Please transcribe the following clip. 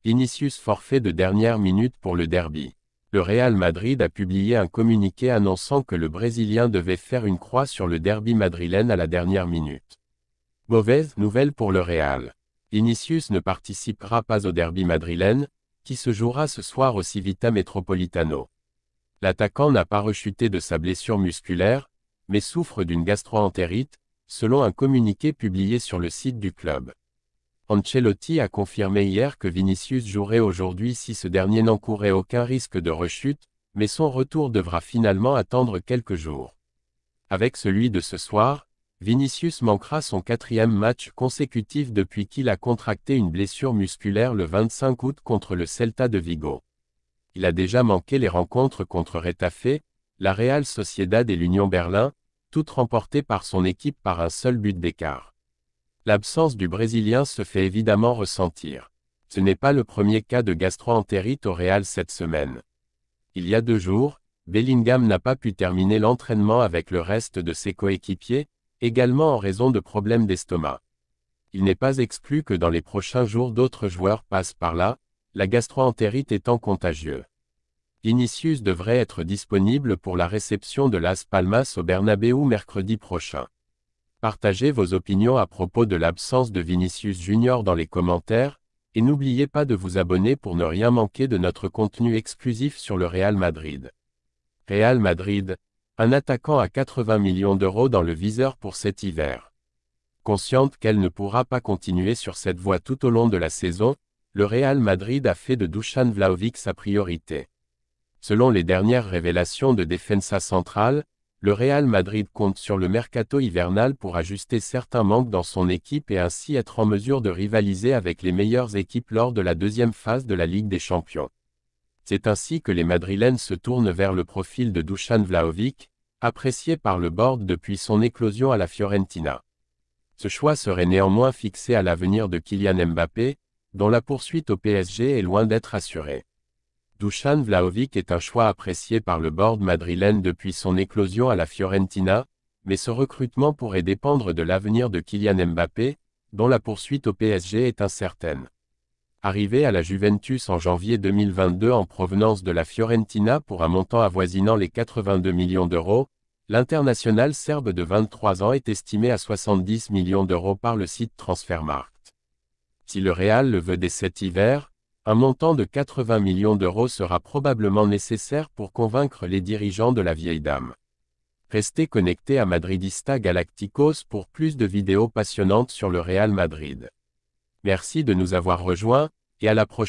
Vinícius forfait de dernière minute pour le derby. Le Real Madrid a publié un communiqué annonçant que le Brésilien devait faire une croix sur le derby madrilène à la dernière minute. Mauvaise nouvelle pour le Real. Vinícius ne participera pas au derby madrilène, qui se jouera ce soir au Civita Metropolitano. L'attaquant n'a pas rechuté de sa blessure musculaire, mais souffre d'une gastro-entérite, selon un communiqué publié sur le site du club. Ancelotti a confirmé hier que Vinícius jouerait aujourd'hui si ce dernier n'encourait aucun risque de rechute, mais son retour devra finalement attendre quelques jours. Avec celui de ce soir, Vinícius manquera son 4e match consécutif depuis qu'il a contracté une blessure musculaire le 25 août contre le Celta de Vigo. Il a déjà manqué les rencontres contre Retafe, la Real Sociedad et l'Union Berlin, toutes remportées par son équipe par un seul but d'écart. L'absence du Brésilien se fait évidemment ressentir. Ce n'est pas le premier cas de gastro-entérite au Real cette semaine. Il y a 2 jours, Bellingham n'a pas pu terminer l'entraînement avec le reste de ses coéquipiers, également en raison de problèmes d'estomac. Il n'est pas exclu que dans les prochains jours d'autres joueurs passent par là, la gastro-entérite étant contagieuse. Vinícius devrait être disponible pour la réception de Las Palmas au Bernabéu mercredi prochain. Partagez vos opinions à propos de l'absence de Vinícius Junior dans les commentaires, et n'oubliez pas de vous abonner pour ne rien manquer de notre contenu exclusif sur le Real Madrid. Real Madrid, un attaquant à 80 millions d'euros dans le viseur pour cet hiver. Consciente qu'elle ne pourra pas continuer sur cette voie tout au long de la saison, le Real Madrid a fait de Dusan Vlahovic sa priorité. Selon les dernières révélations de Defensa Central, le Real Madrid compte sur le mercato hivernal pour ajuster certains manques dans son équipe et ainsi être en mesure de rivaliser avec les meilleures équipes lors de la 2e phase de la Ligue des Champions. C'est ainsi que les Madrilènes se tournent vers le profil de Dusan Vlahovic, apprécié par le board depuis son éclosion à la Fiorentina. Ce choix serait néanmoins fixé à l'avenir de Kylian Mbappé, dont la poursuite au PSG est loin d'être assurée. Dusan Vlahovic est un choix apprécié par le board madrilène depuis son éclosion à la Fiorentina, mais ce recrutement pourrait dépendre de l'avenir de Kylian Mbappé, dont la poursuite au PSG est incertaine. Arrivé à la Juventus en janvier 2022 en provenance de la Fiorentina pour un montant avoisinant les 82 millions d'euros, l'international serbe de 23 ans est estimé à 70 millions d'euros par le site Transfermarkt. Si le Real le veut dès cet hiver, un montant de 80 millions d'euros sera probablement nécessaire pour convaincre les dirigeants de la vieille dame. Restez connectés à Madridista Galacticos pour plus de vidéos passionnantes sur le Real Madrid. Merci de nous avoir rejoints, et à la prochaine.